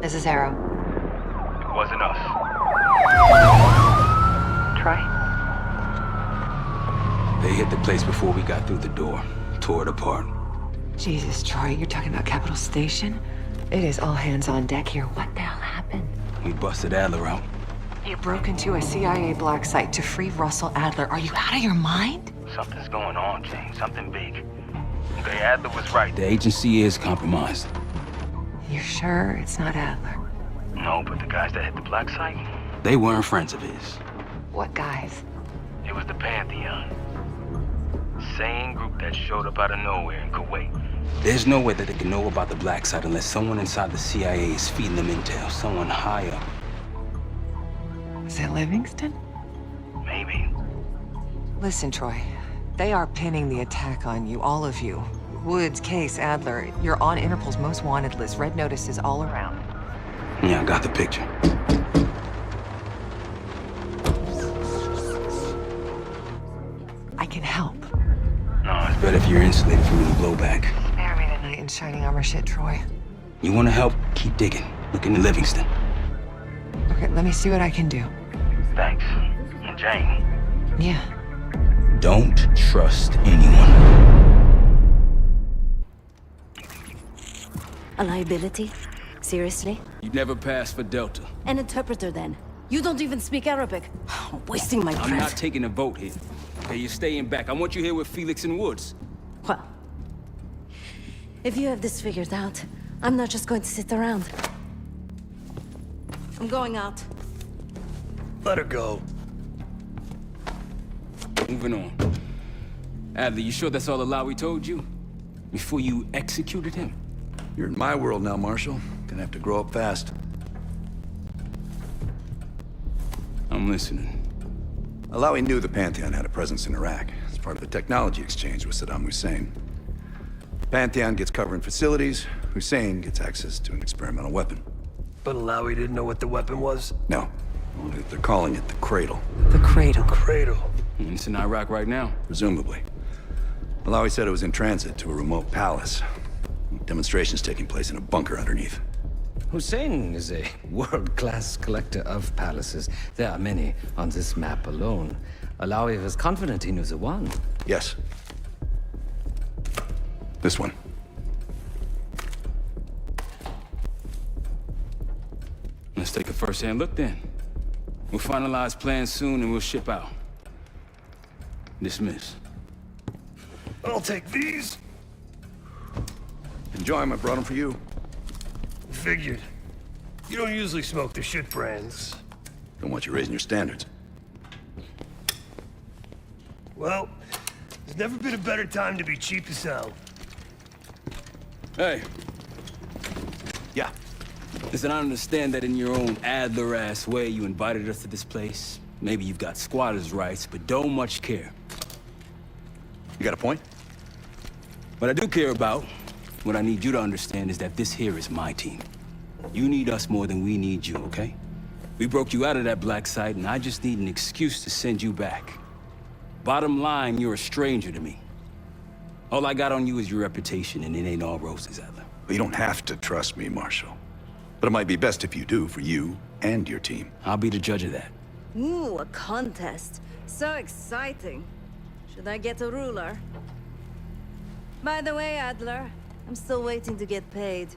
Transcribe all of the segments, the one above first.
This is Arrow. It wasn't us. Troy? They hit the place before we got through the door. Tore it apart. Jesus, Troy, you're talking about Capital Station? It is all hands on deck here. What the hell happened? We busted Adler out. You broke into a CIA black site to free Russell Adler. Are you out of your mind? Something's going on, Jane. Something big. Okay, Adler was right. The agency is compromised. You're sure it's not Adler? No, but the guys that hit the black site, They weren't friends of his. What guys? it was the Pantheon. Same group that showed up out of nowhere in Kuwait. There's no way that they can know about the black site unless someone inside the CIA is feeding them intel. Someone high up. Was it Livingston? Maybe. Listen, Troy. They are pinning the attack on you, all of you. Woods, Case, Adler. You're on Interpol's most wanted list. Red notices all around. Yeah, I got the picture. I can help. No, it's But if you're insulated from any blowback, Spare me the knight in shining armor shit, Troy. you want to help, keep digging. Look into Livingston. Okay, let me see what I can do. thanks. And Jane, Yeah. Don't trust anyone. A liability? Seriously? You'd never pass for Delta. An interpreter then? You don't even speak Arabic. Wasting my I'm breath. not taking a vote here. Okay, you're staying back. I want you here with Felix and Woods. Well, if you have this figured out, I'm not just going to sit around. I'm going out. Let her go. Moving on. Adler, you sure that's all Alawi told you? Before you executed him? You're in my world now, Marshal. Gonna have to grow up fast. I'm listening. Alawi knew the Pantheon had a presence in Iraq as part of the technology exchange with Saddam Hussein. Pantheon gets cover in facilities, Hussein gets access to an experimental weapon. But Alawi didn't know what the weapon was? No, only that they're calling it the Cradle, The cradle. Cradle. And it's in Iraq right now. presumably. Alawi said it was in transit to a remote palace. Demonstrations taking place in a bunker underneath. Hussein is a world-class collector of palaces. There are many on this map alone. Alawi was confident he knew the one. Yes. This one. Let's take a first-hand look then. We'll finalize plans soon and we'll ship out. Dismiss. I'll take these. Enjoy them, I brought them for you. Figured. You don't usually smoke the shit brands. Don't want you raising your standards. Well, there's never been a better time to be cheap as hell. Hey, Yeah. listen, I understand that in your own Adler-ass way you invited us to this place. Maybe you've got squatters' rights, but don't much care. You got a point? What I do care about, what I need you to understand is that this here is my team. You need us more than we need you, okay? We broke you out of that black site, and I just need an excuse to send you back. Bottom line, you're a stranger to me. All I got on you is your reputation, and it ain't all roses, Adler. Well, you don't have to trust me, Marshal. But it might be best if you do, for you and your team. I'll be the judge of that. Ooh, a contest. So exciting. Should I get a ruler? By the way, Adler, I'm still waiting to get paid.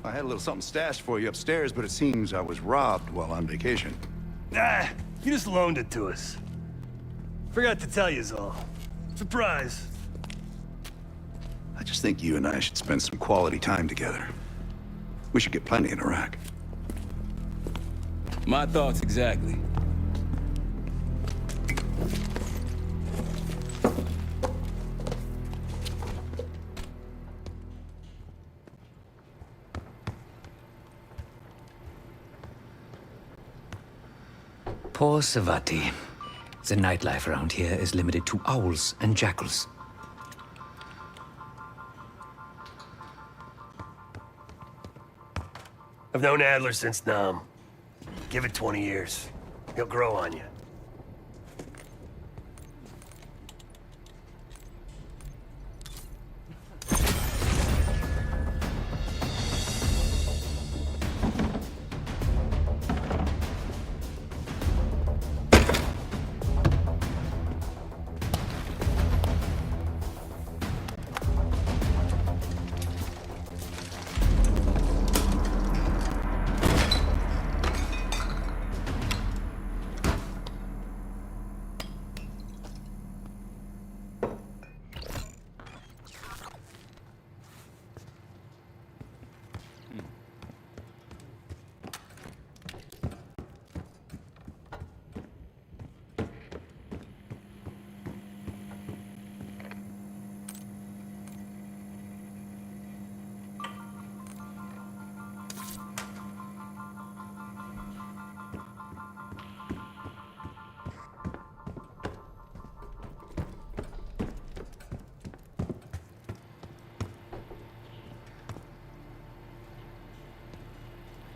I had a little something stashed for you upstairs, but it seems I was robbed while on vacation. Nah, you just loaned it to us. Forgot to tell yous all. Surprise. I just think you and I should spend some quality time together. We should get plenty in Iraq. My thoughts exactly. Poor Savati. The nightlife around here is limited to owls and jackals. I've known Adler since Nam. Give it 20 years. He'll grow on you.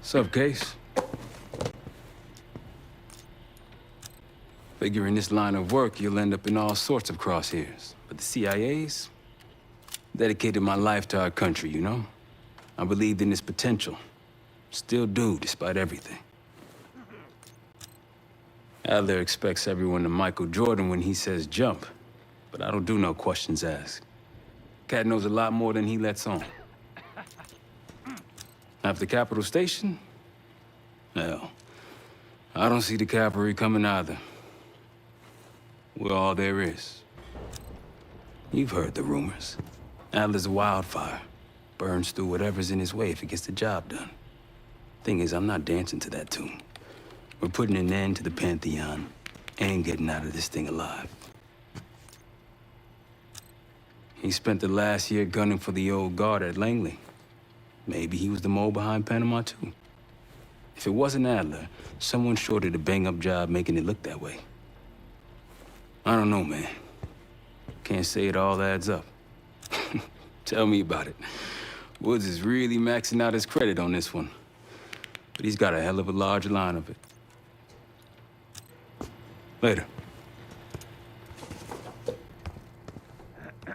What's up, Case? Figure in this line of work, you'll end up in all sorts of crosshairs. But the CIA's dedicated my life to our country, you know? I believed in its potential. Still do, despite everything. Adler expects everyone to Michael Jordan when he says jump, but I don't do no questions asked. Cat knows a lot more than he lets on. After Capital Station? Hell, I don't see the cavalry coming either. We're all there is. You've heard the rumors. Adler's a wildfire. Burns through whatever's in his way if he gets the job done. Thing is, I'm not dancing to that tune. We're putting an end to the Pantheon and getting out of this thing alive. He spent the last year gunning for the old guard at Langley. Maybe he was the mole behind Panama, too. If it wasn't Adler, someone sure did a bang-up job making it look that way. I don't know, man. Can't say it all adds up. Tell me about it. Woods is really maxing out his credit on this one. But he's got a hell of a large line of it. Later.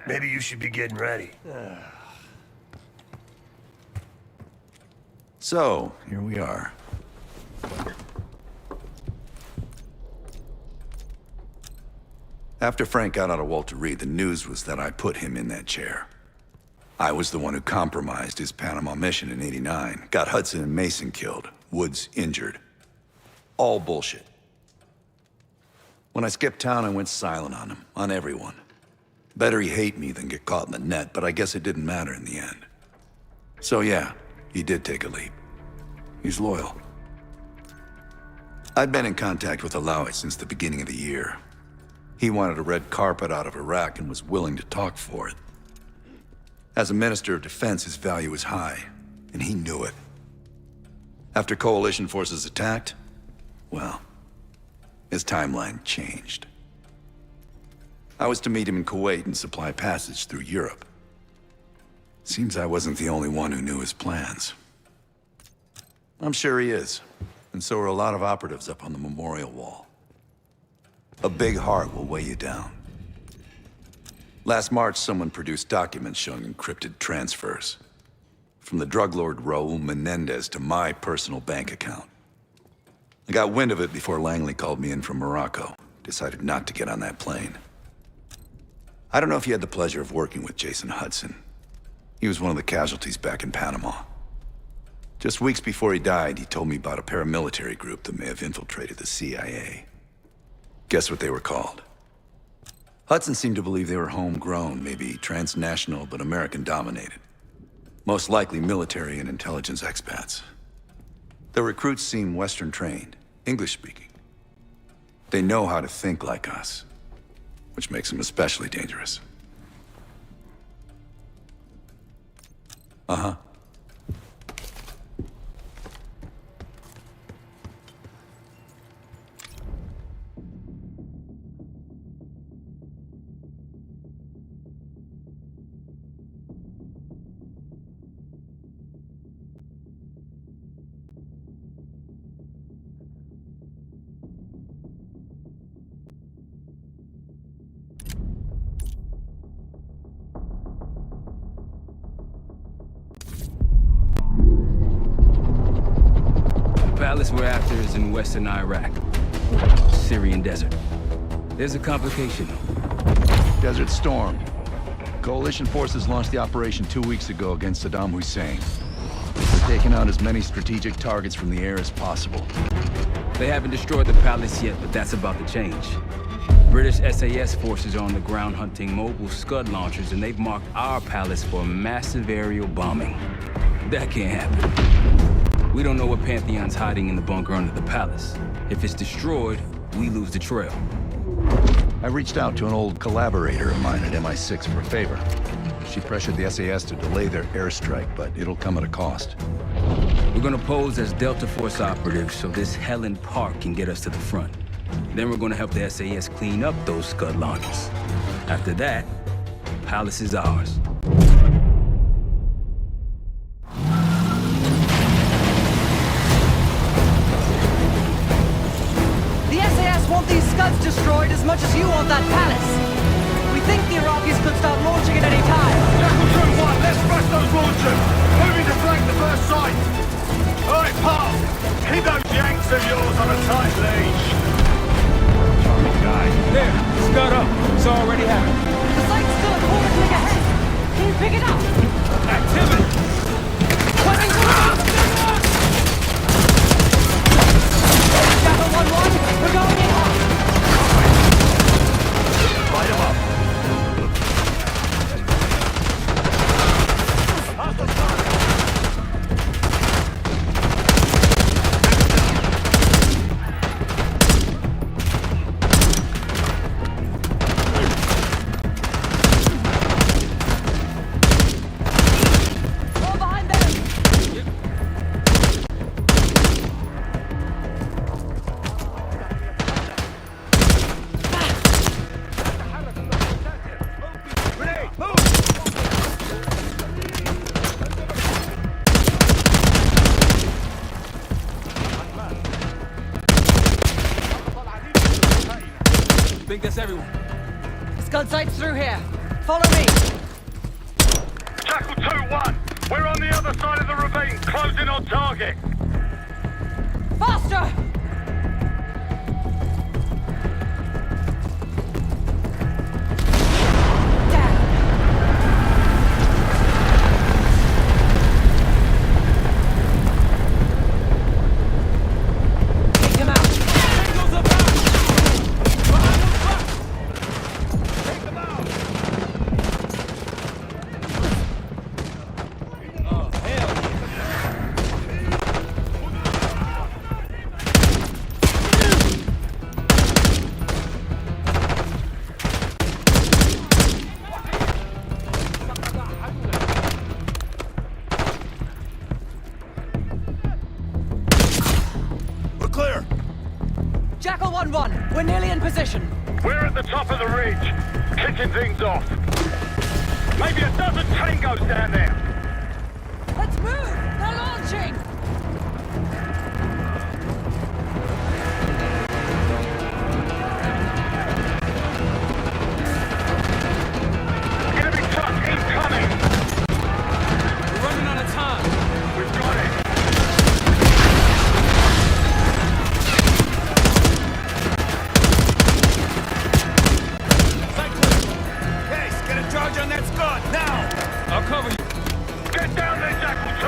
Maybe you should be getting ready. So, here we are. After Frank got out of Walter Reed, the news was that I put him in that chair. I was the one who compromised his Panama mission in '89, got Hudson and Mason killed, Woods injured. All bullshit. When I skipped town, I went silent on him, on everyone. Better he hate me than get caught in the net, but I guess it didn't matter in the end. So yeah, he did take a leap. He's loyal. I'd been in contact with Alawi since the beginning of the year. He wanted a red carpet out of Iraq and was willing to talk for it. As a Minister of Defense, his value was high, and he knew it. After coalition forces attacked, well, his timeline changed. I was to meet him in Kuwait and supply passage through Europe. Seems I wasn't the only one who knew his plans. I'm sure he is, and so are a lot of operatives up on the memorial wall. A big heart will weigh you down. Last March, someone produced documents showing encrypted transfers. From the drug lord Raul Menendez to my personal bank account. I got wind of it before Langley called me in from Morocco. Decided not to get on that plane. I don't know if you had the pleasure of working with Jason Hudson. He was one of the casualties back in Panama. Just weeks before he died, he told me about a paramilitary group that may have infiltrated the CIA. Guess what they were called? Hudson seemed to believe they were homegrown, maybe transnational, but American-dominated. Most likely military and intelligence expats. The recruits seem Western-trained, English-speaking. They know how to think like us, which makes them especially dangerous. Uh-huh. The palace we're after is in western Iraq. Syrian desert. There's a complication. Desert Storm. Coalition forces launched the operation 2 weeks ago against Saddam Hussein. They're taking out as many strategic targets from the air as possible. They haven't destroyed the palace yet, but that's about to change. British SAS forces are on the ground hunting mobile Scud launchers, and they've marked our palace for a massive aerial bombing. That can't happen. We don't know what Pantheon's hiding in the bunker under the palace. If it's destroyed, we lose the trail. I reached out to an old collaborator of mine at MI6 for a favor. She pressured the SAS to delay their airstrike, but it'll come at a cost. We're gonna pose as Delta Force operatives so this Helen Park can get us to the front. Then we're gonna help the SAS clean up those Scud launchers. After that, the palace is ours. Scuds destroyed as much as you want that palace. We think the Iraqis could start launching at any time. Jackal 2-1, let's rush those launchers! Moving to flank the first site! Alright, pal! Keep those Yanks of yours on a tight leash! There, Scud up. It's already happened. The site's still a quarter click ahead. Can you pick it up? Activity! Weapons around! Jackal 1-1, we're going in hot. Light 'em up! All behind them. I think that's everyone. Scud site's through here. Follow me. Jackal 2-1, we're on the other side of the ravine, closing on target! Faster! Take him out. We're clear! Jackal 1-1, we're nearly in position. We're at the top of the ridge, kicking things off. Maybe a dozen tangos down there. Let's move! They're launching! Enemy truck incoming! We're running out of time. We've got it! Case, get a charge on that Scud, now! I'll cover you. Get down there, Jackal 2!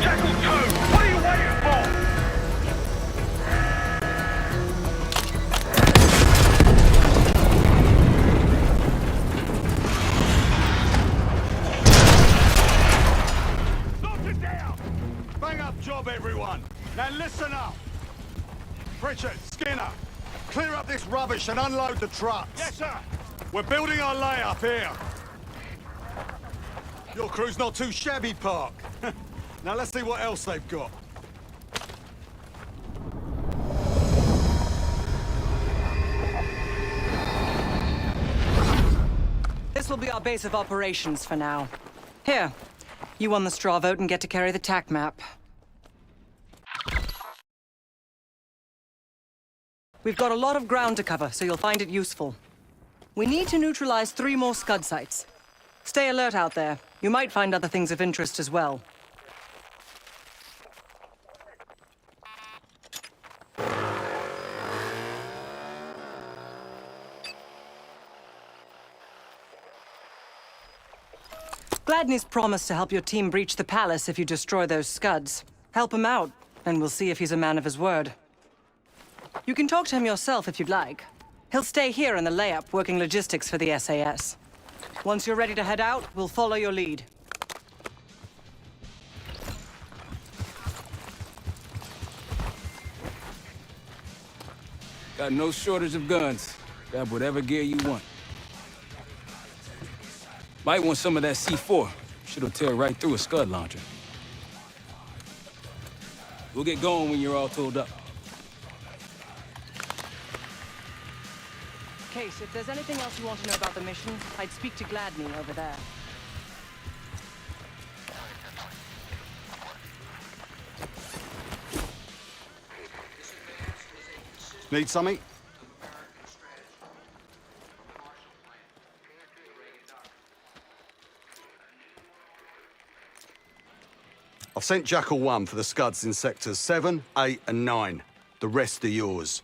Jackal 2, what are you waiting for? Knock it down! Bang up job, everyone! Now listen up! Pritchard, Skinner, clear up this rubbish and unload the trucks. Yes, sir. We're building our layup here. Your crew's not too shabby, Park. Now let's see what else they've got. This will be our base of operations for now. Here, you won the straw vote and get to carry the TAC map. We've got a lot of ground to cover, so you'll find it useful. We need to neutralize 3 more Scud sites. Stay alert out there. You might find other things of interest as well. Gladney's promised to help your team breach the palace if you destroy those Scuds. Help him out, and we'll see if he's a man of his word. You can talk to him yourself if you'd like. He'll stay here in the layup, working logistics for the SAS. Once you're ready to head out, we'll follow your lead. Got no shortage of guns. Grab whatever gear you want. Might want some of that C4. Shit'll tear right through a Scud launcher. We'll get going when you're all tooled up. Case, if there's anything else you want to know about the mission, I'd speak to Gladney over there. Need something? I've sent Jackal 1 for the Scuds in sectors 7, 8 and 9. The rest are yours.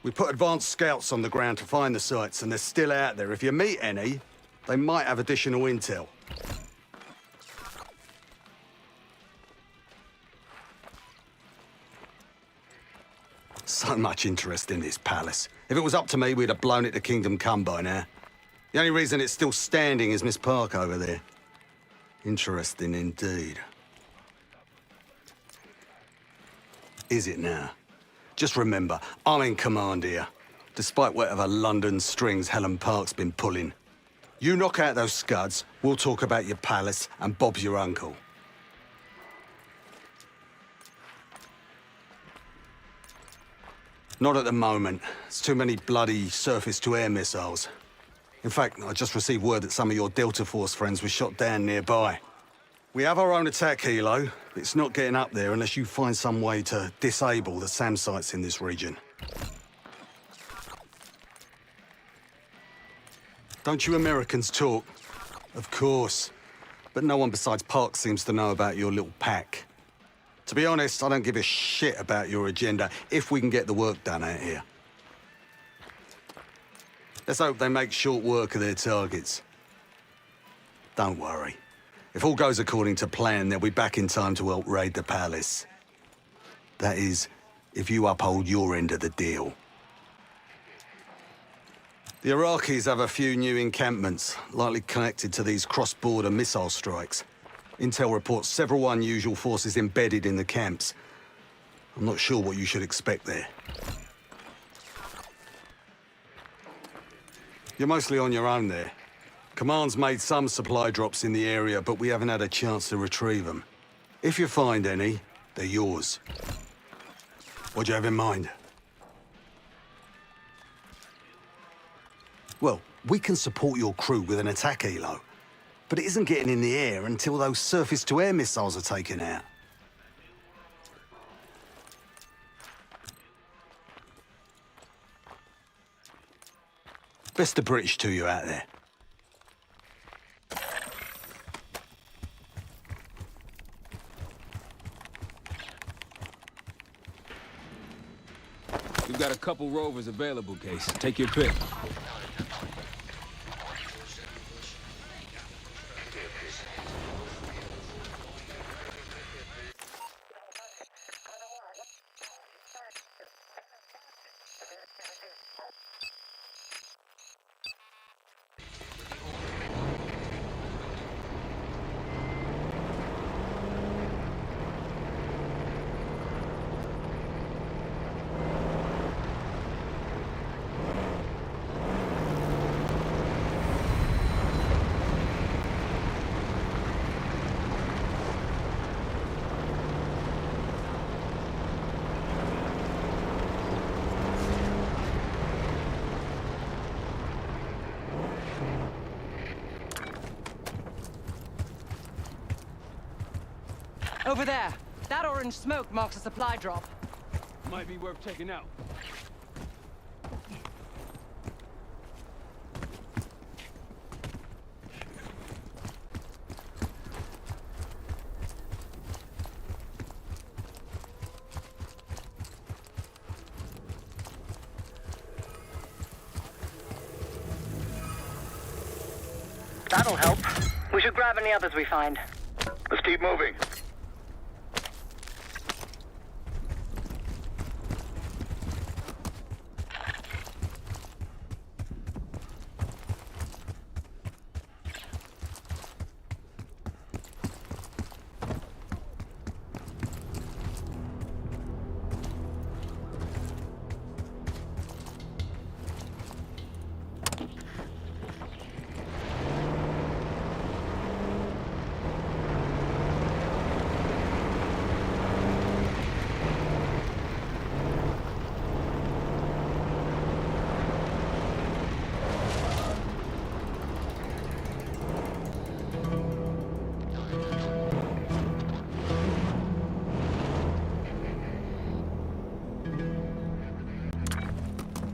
We put advanced scouts on the ground to find the sites, and they're still out there. If you meet any, they might have additional intel. So much interest in this palace. If it was up to me, we'd have blown it to Kingdom Come by now. The only reason it's still standing is Miss Park over there. Interesting indeed. Is it now? Just remember, I'm in command here, despite whatever London strings Helen Park's been pulling. You knock out those Scuds, we'll talk about your palace and Bob's your uncle. Not at the moment. It's too many bloody surface-to-air missiles. In fact, I just received word that some of your Delta Force friends were shot down nearby. We have our own attack helo, but it's not getting up there unless you find some way to disable the SAM sites in this region. Don't you Americans talk? Of course. But no one besides Park seems to know about your little pack. To be honest, I don't give a shit about your agenda if we can get the work done out here. Let's hope they make short work of their targets. Don't worry. If all goes according to plan, they'll be back in time to help raid the palace. That is, if you uphold your end of the deal. The Iraqis have a few new encampments, likely connected to these cross-border missile strikes. Intel reports several unusual forces embedded in the camps. I'm not sure what you should expect there. You're mostly on your own there. Command's made some supply drops in the area, but we haven't had a chance to retrieve them. If you find any, they're yours. What do you have in mind? Well, we can support your crew with an attack helo, but it isn't getting in the air until those surface-to-air missiles are taken out. Best of British to you out there. We've got a couple rovers available, Case. Take your pick. Over there. That orange smoke marks a supply drop. Might be worth checking out. That'll help. We should grab any others we find. Let's keep moving.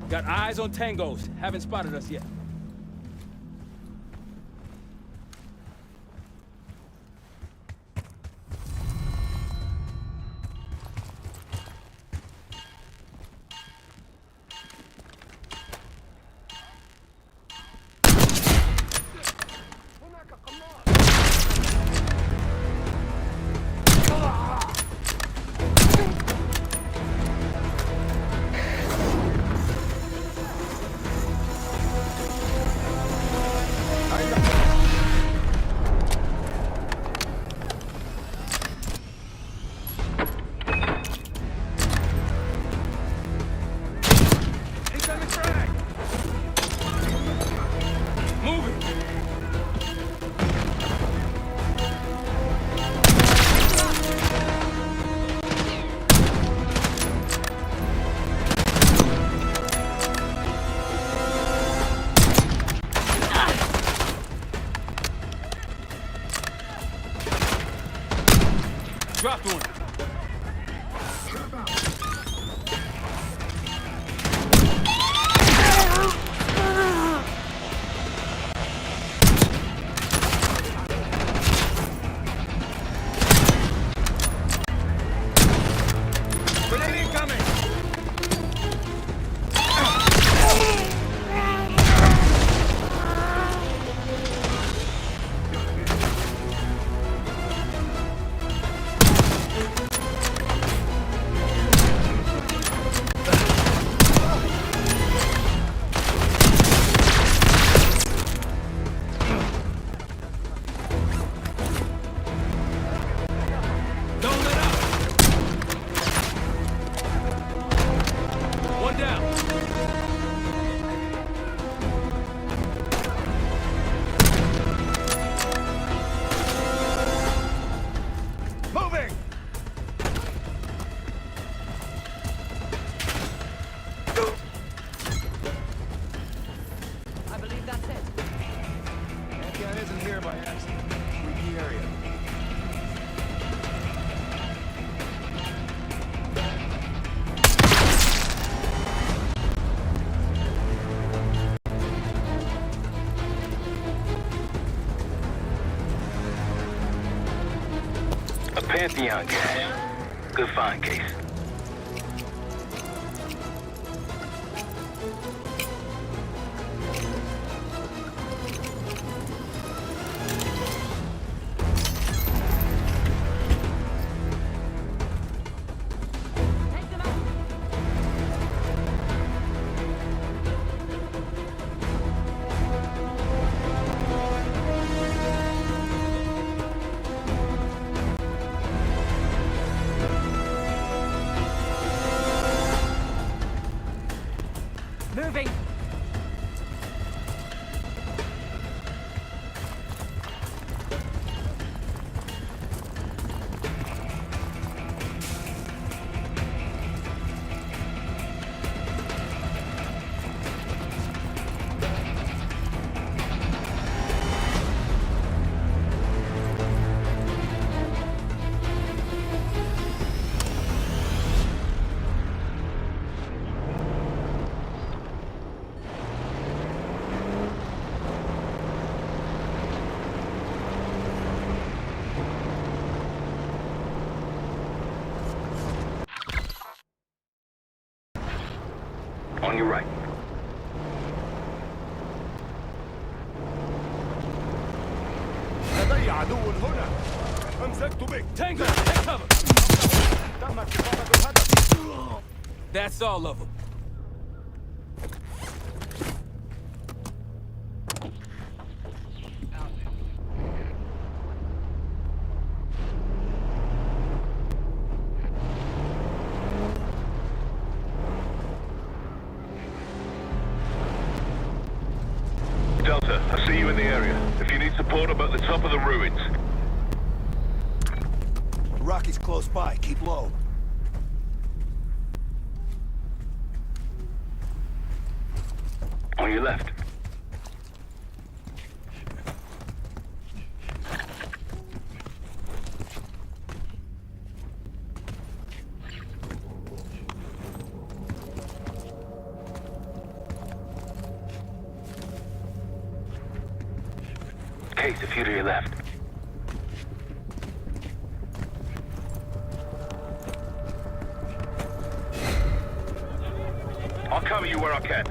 Got eyes on tangos. Haven't spotted us yet. Dropped one. Grenade incoming! Don't let up! One down. Moving! I believe that's it. FBI isn't here by accident. Sweep the area. A Pantheon cache. Good find, Case. Moving. On your right. لدي عدو هنا. أمسكت بك. Tango, take cover! تم استفادة الهدف. That's all of them. Delta, I see you in the area. If you need support, I'm at the top of the ruins. Rocky's close by. Keep low. On your left. Case, a few to your left. I'll cover you where I can.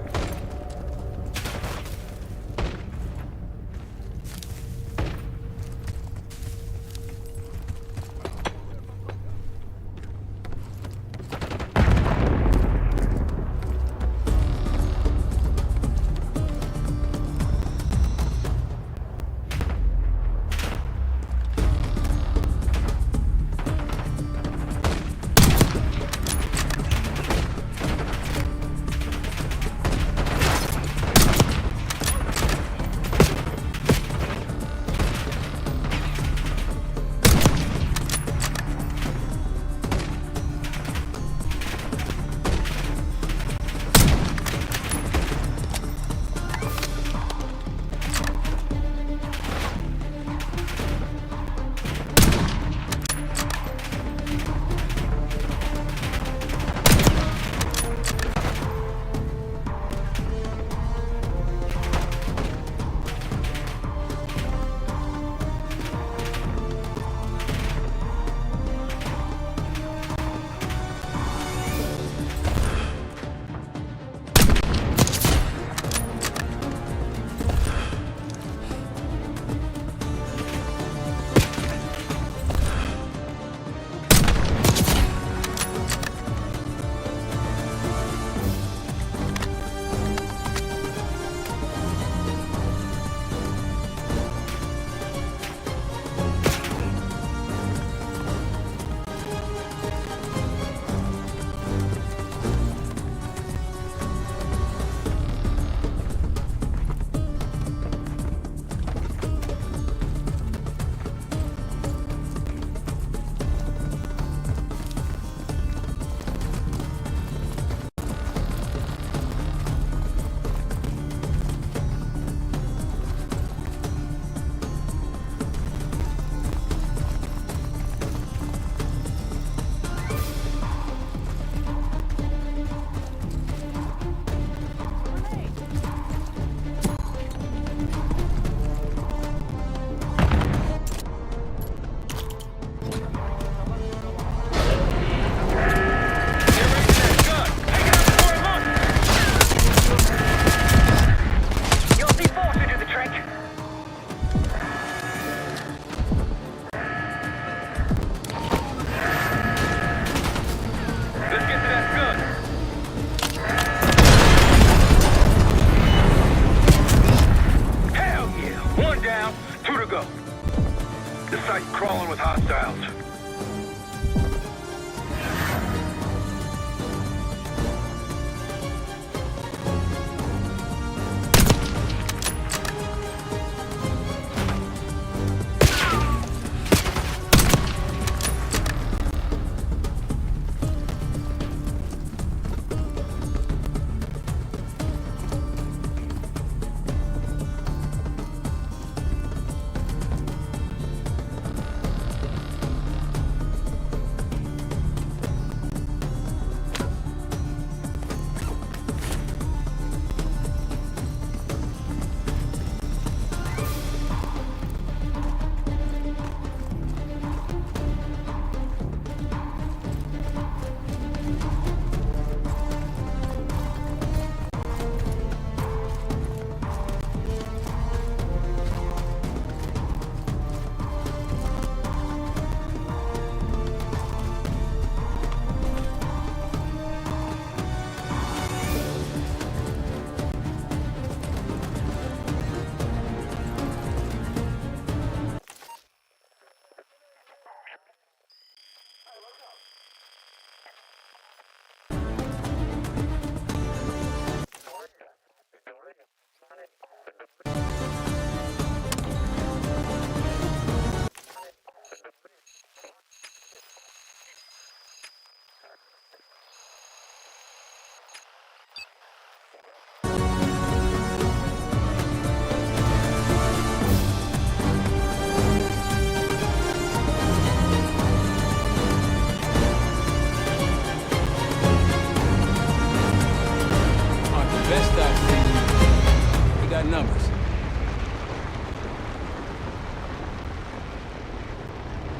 Crawling with hostiles.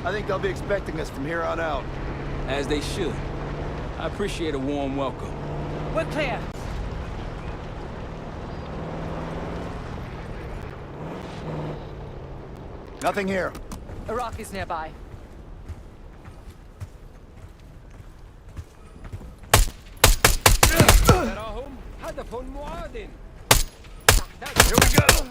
I think they'll be expecting us from here on out. As they should. I appreciate a warm welcome. We're clear. Nothing here. Iraqis nearby. Here we go!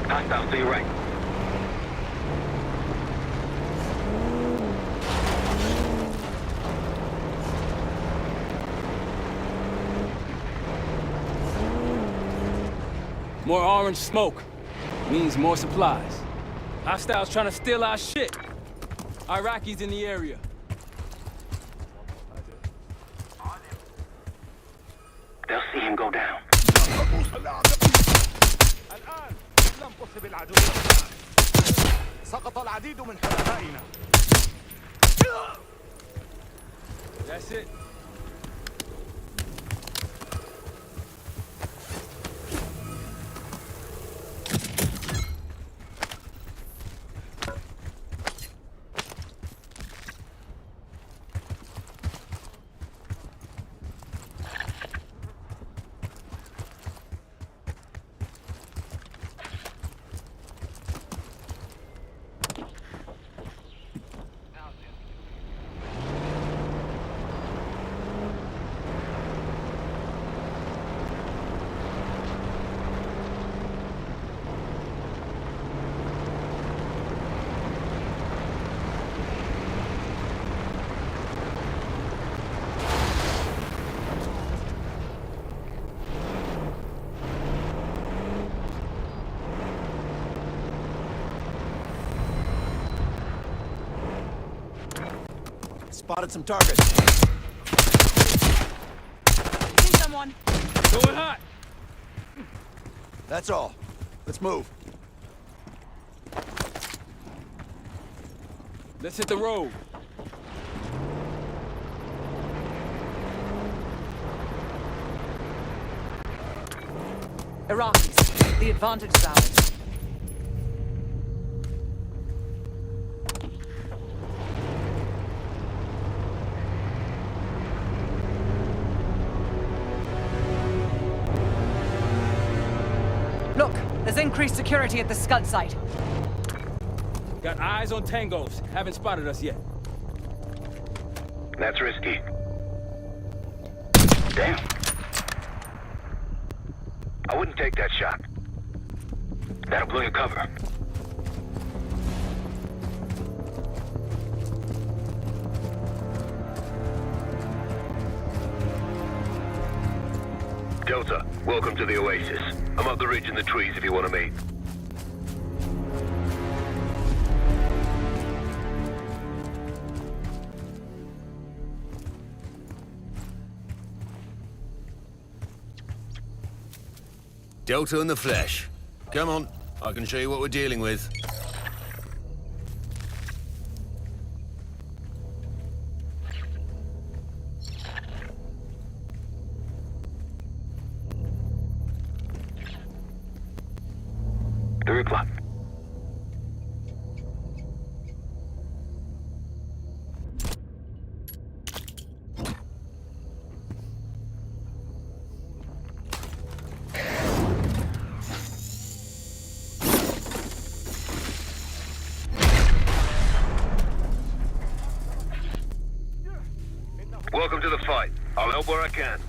Hostile to your right. More orange smoke means more supplies. Hostiles trying to steal our shit. Iraqis in the area. They'll see him go down. سقط العديد من حلفائنا. That's it. Spotted some targets. See someone. Going hot. That's all. Let's move. Let's hit the road. Iraqis. The advantage is ours. Look, there's increased security at the Scud site. Got eyes on tangos. Haven't spotted us yet. That's risky. Damn. I wouldn't take that shot. That'll blow your cover. Delta, welcome to the Oasis. I'm up the ridge in the trees if you want to meet. Delta in the flesh. Come on, I can show you what we're dealing with. O'clock. Welcome to the fight. I'll help where I can.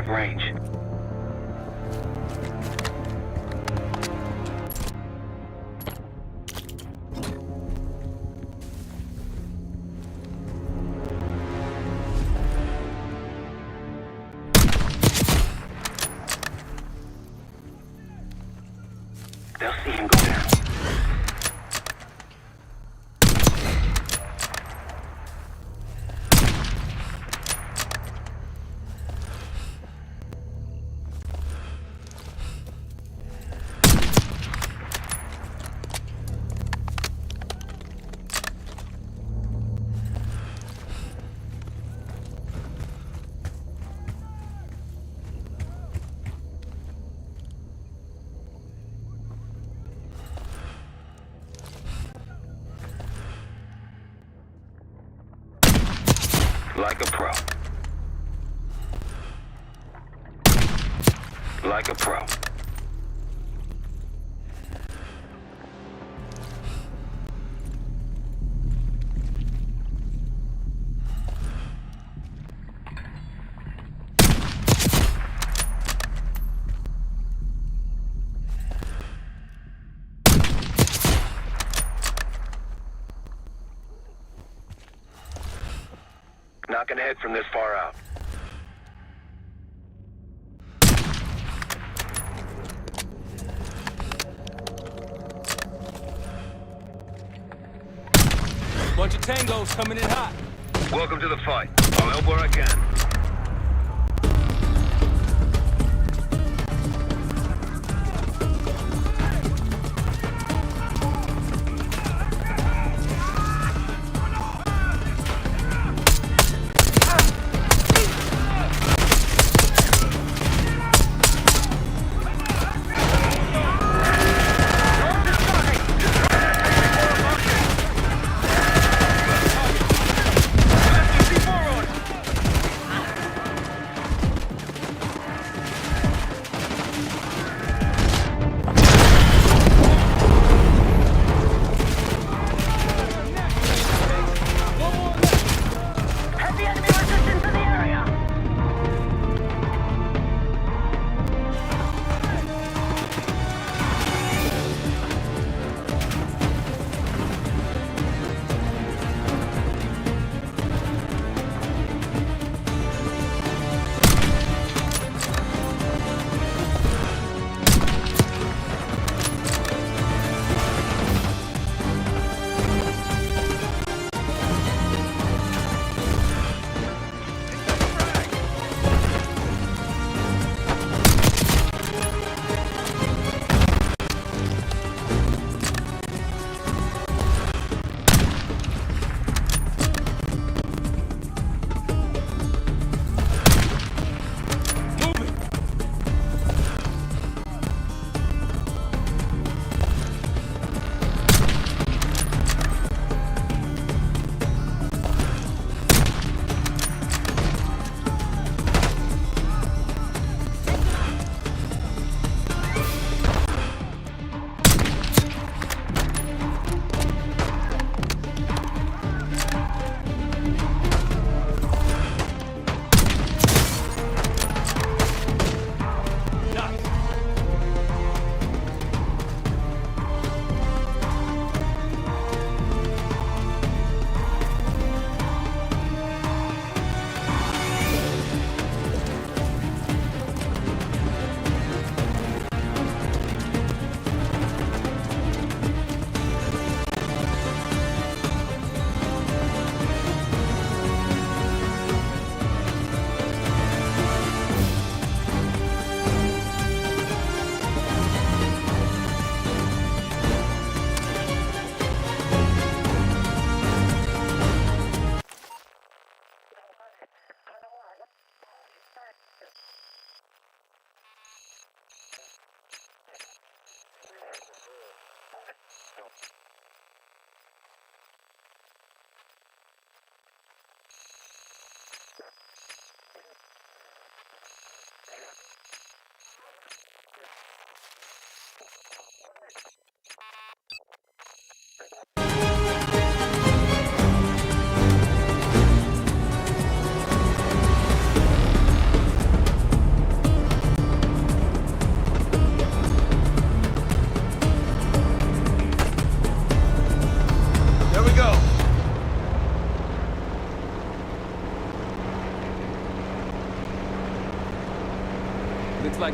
have range. They'll see him go down. Like a pro. Like a pro. Not gonna head from this far out. Bunch of tangos coming in hot. Welcome to the fight. I'll help where I can.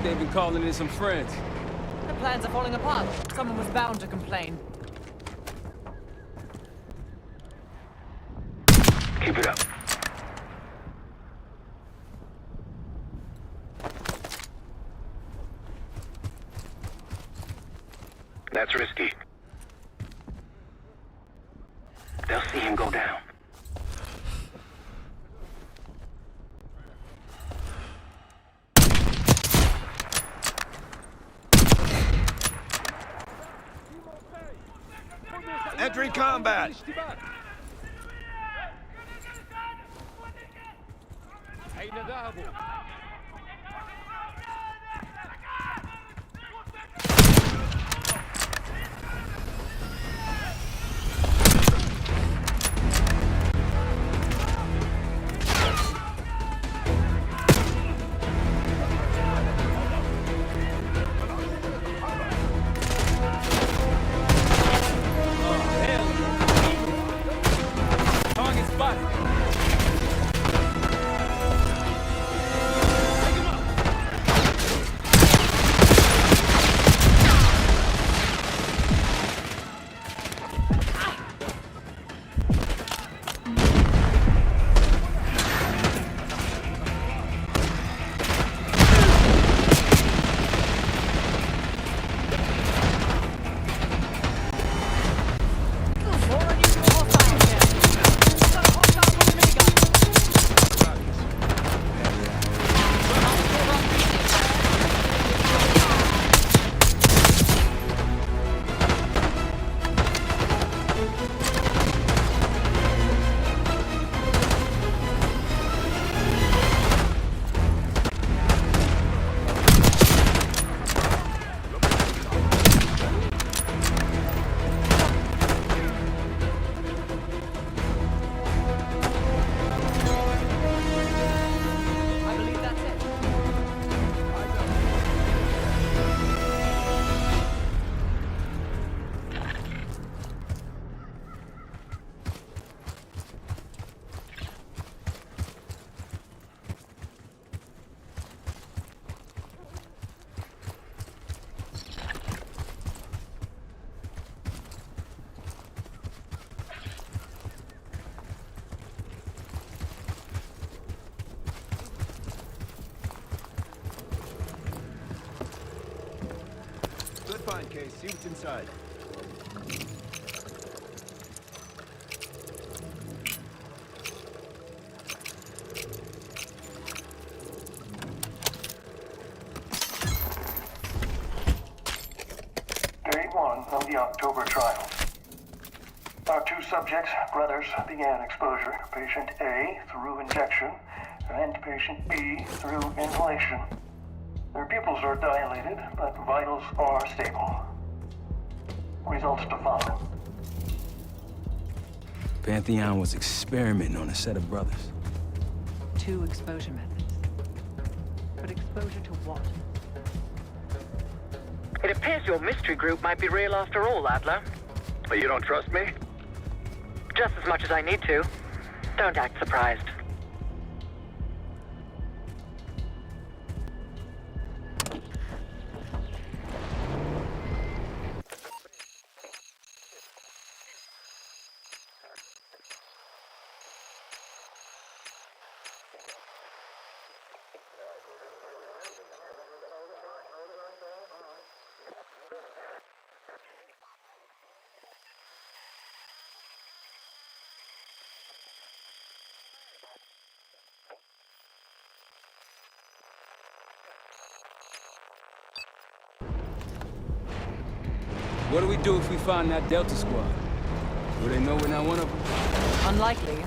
they've been calling in some friends. The plans are falling apart. Someone was bound to complain. Keep it up. That's risky. They'll see him go down. Entering combat. Target spotted. Good find, Case. See what's inside. Day one of the October trial. Our two subjects, brothers, began exposure to patient A through injection and patient B through inhalation. Their pupils are dilated, but vitals are stable. Results to follow. Pantheon was experimenting on a set of brothers. 2 exposure methods. But exposure to what? It appears your mystery group might be real after all, Adler. But you don't trust me? Just as much as I need to. Don't act surprised. What do we do if we find that Delta squad? Will they know we're not one of them? Unlikely.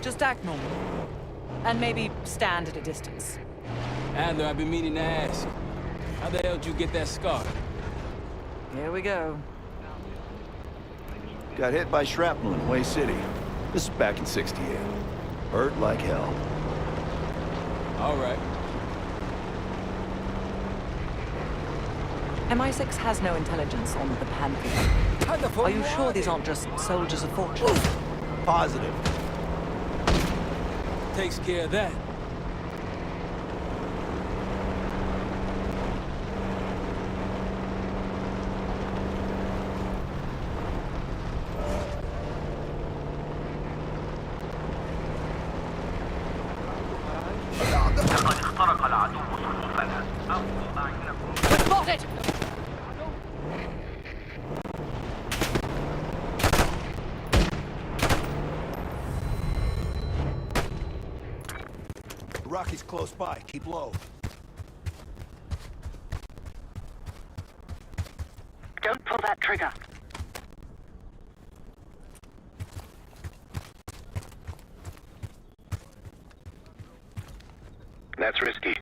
Just act normal. And maybe stand at a distance. Adler, I've been meaning to ask. How the hell did you get that scar? Here we go. Got hit by shrapnel in Way City. This is back in '68. Hurt like hell. All right. MI6 has no intelligence on the Pantheon. Are you sure these aren't just soldiers of fortune? Positive. Takes care of that. Got it! Rocky's close by. Keep low. Don't pull that trigger. That's risky.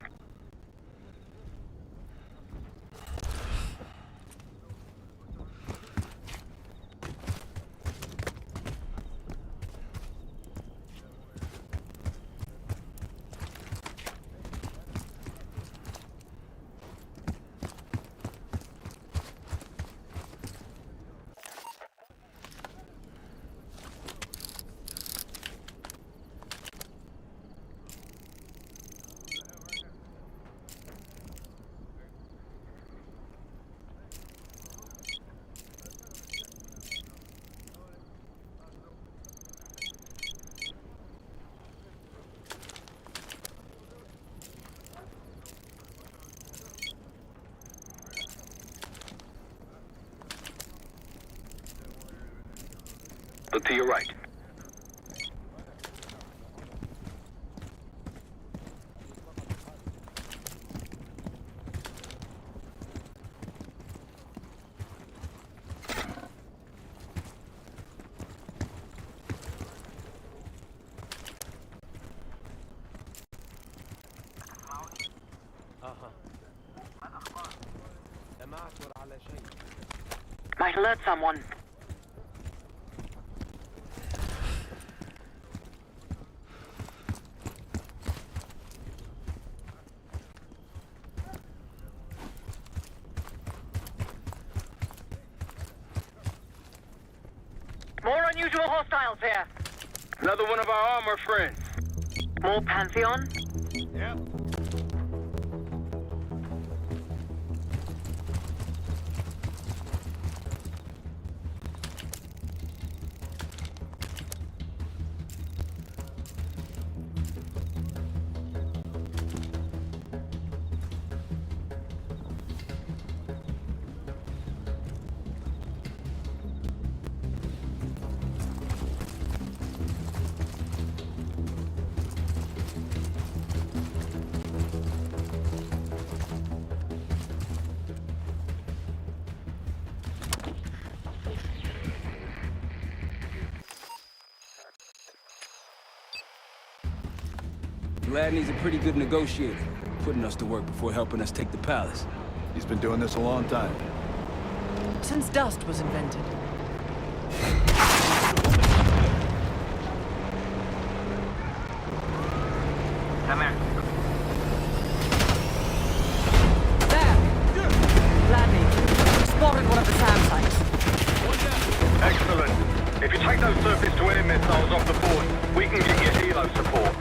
Look to your right. Might alert someone. More unusual hostiles here. Another one of our armor friends. More Pantheon? Yep. Gladney's a pretty good negotiator, putting us to work before helping us take the palace. He's been doing this a long time. Since dust was invented. Come here. There! Gladney, spotted one of the SAM sites. Excellent. If you take those surface-to-air missiles off the board, we can get you helo support.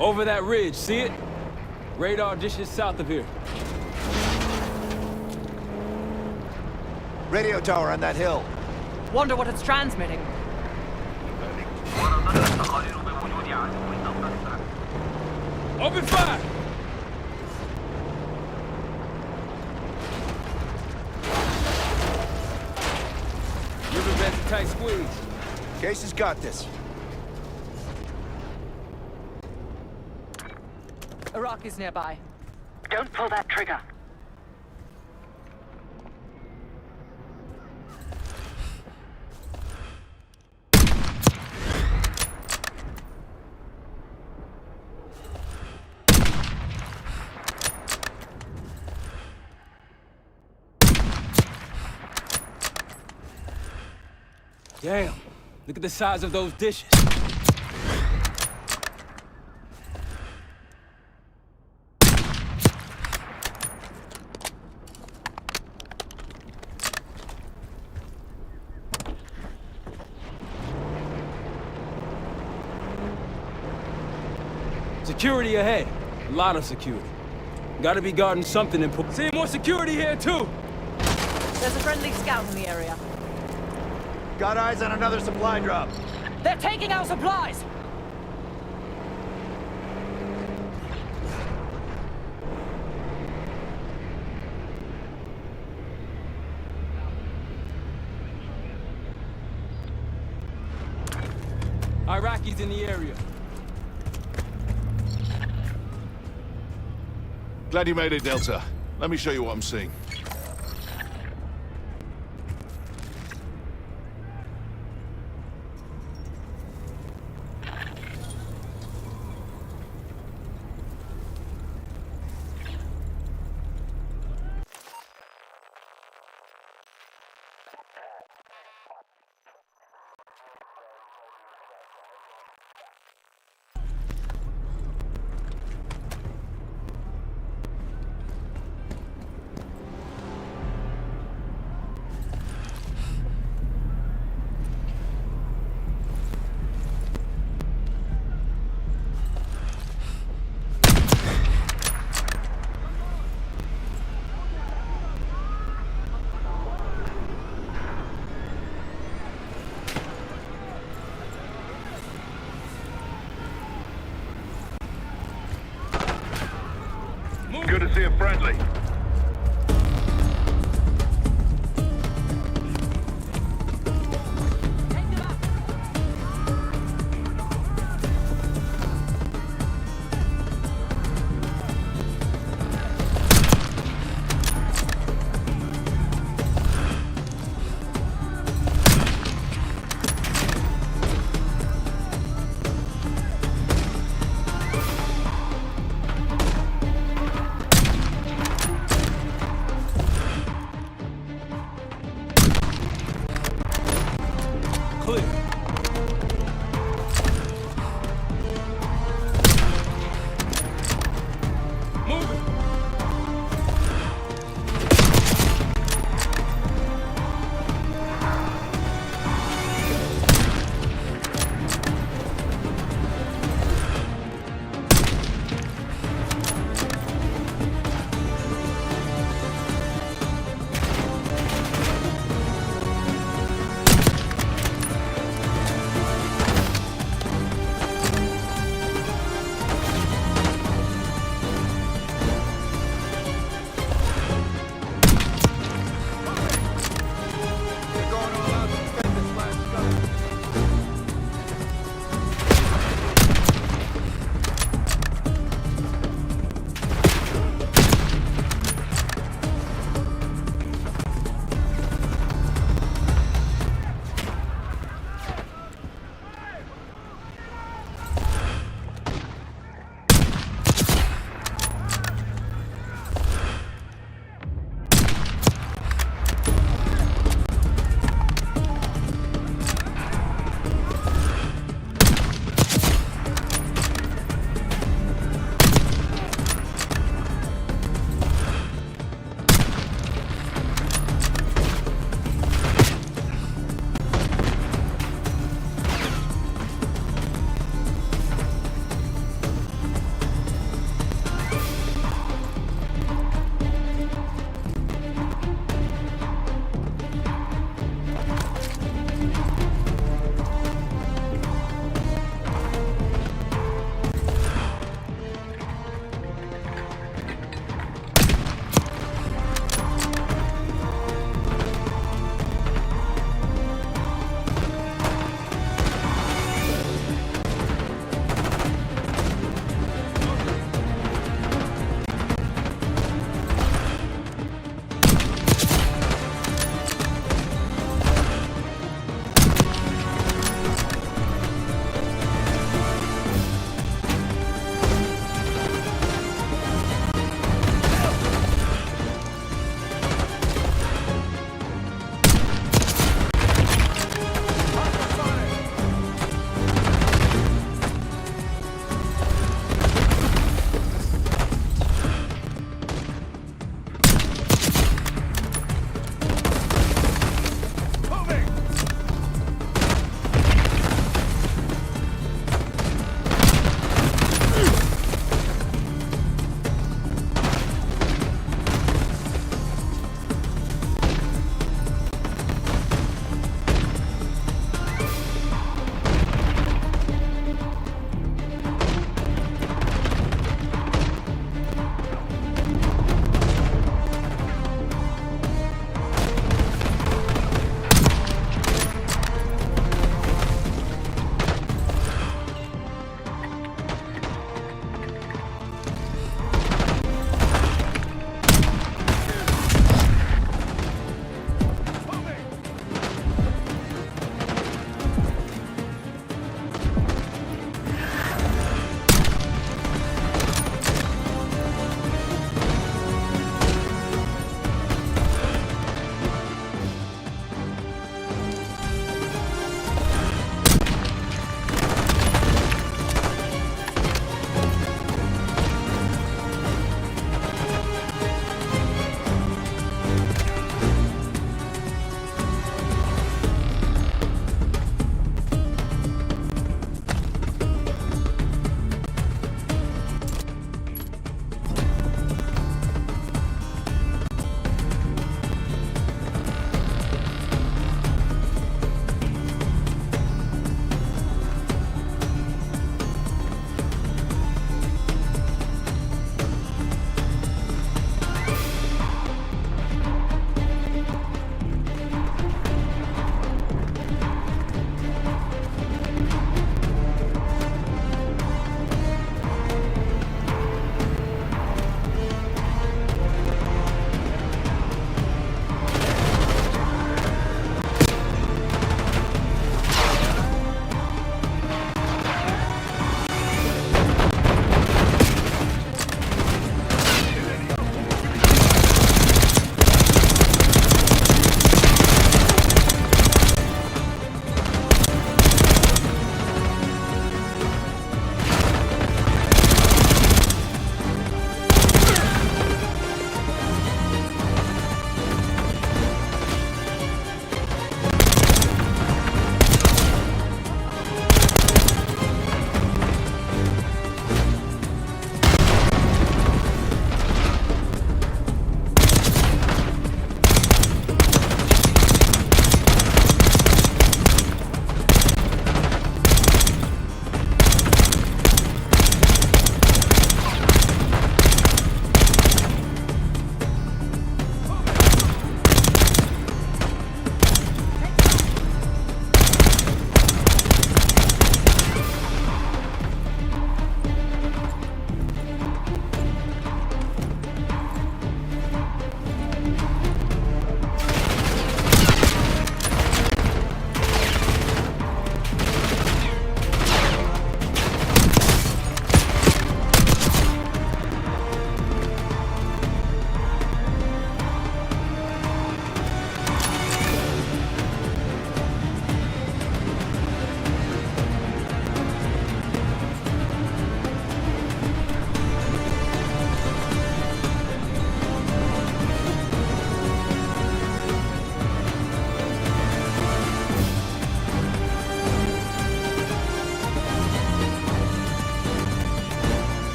Over that ridge, see it? Radar dishes south of here. Radio tower on that hill. Wonder what it's transmitting. Open fire! Riverbed's a tight squeeze. Case has got this. Iraqi's nearby. Don't pull that trigger. Damn, look at the size of those dishes. Security ahead. A lot of security. Gotta be guarding something important. See more security here, too! There's a friendly scout in the area. Got eyes on another supply drop. They're taking our supplies! Iraqis in the area. Glad you made it, Delta. Let me show you what I'm seeing. Good to see a friendly.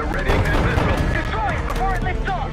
They're readying that missile. Destroy it before it lifts off!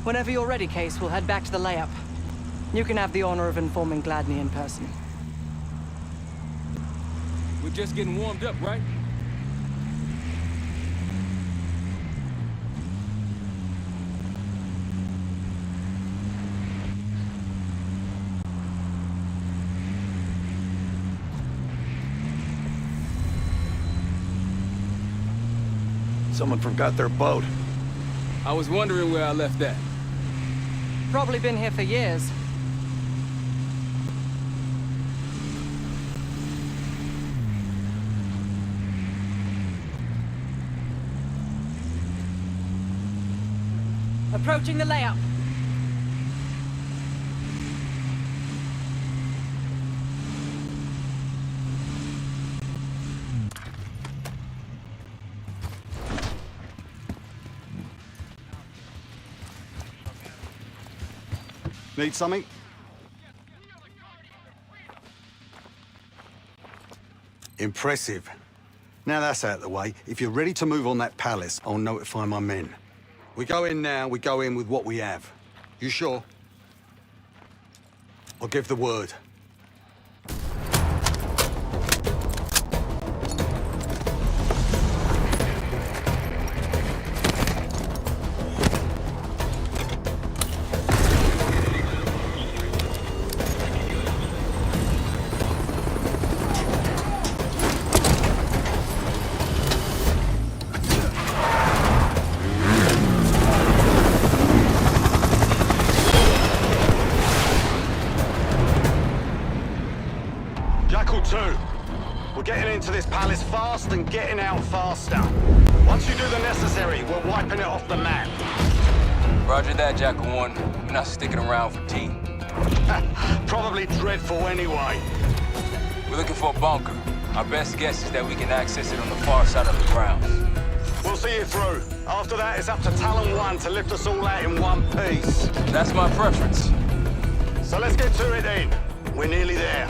Whenever you're ready, Case, we'll head back to the layup. You can have the honor of informing Gladney in person. We're just getting warmed up, right? Someone forgot their boat. I was wondering where I left that. Probably been here for years. Approaching the layup. Need something? Impressive. Now that's out of the way, if you're ready to move on that palace, I'll notify my men. We go in now, we go in with what we have. You sure? I'll give the word. Jackal 2, we're getting into this palace fast and getting out faster. Once you do the necessary, we're wiping it off the map. Roger that, Jackal 1. We're not sticking around for tea. Probably dreadful anyway. We're looking for a bunker. Our best guess is that we can access it on the far side of the grounds. We'll see you through. After that, it's up to Talon 1 to lift us all out in one piece. That's my preference. So let's get to it then. We're nearly there.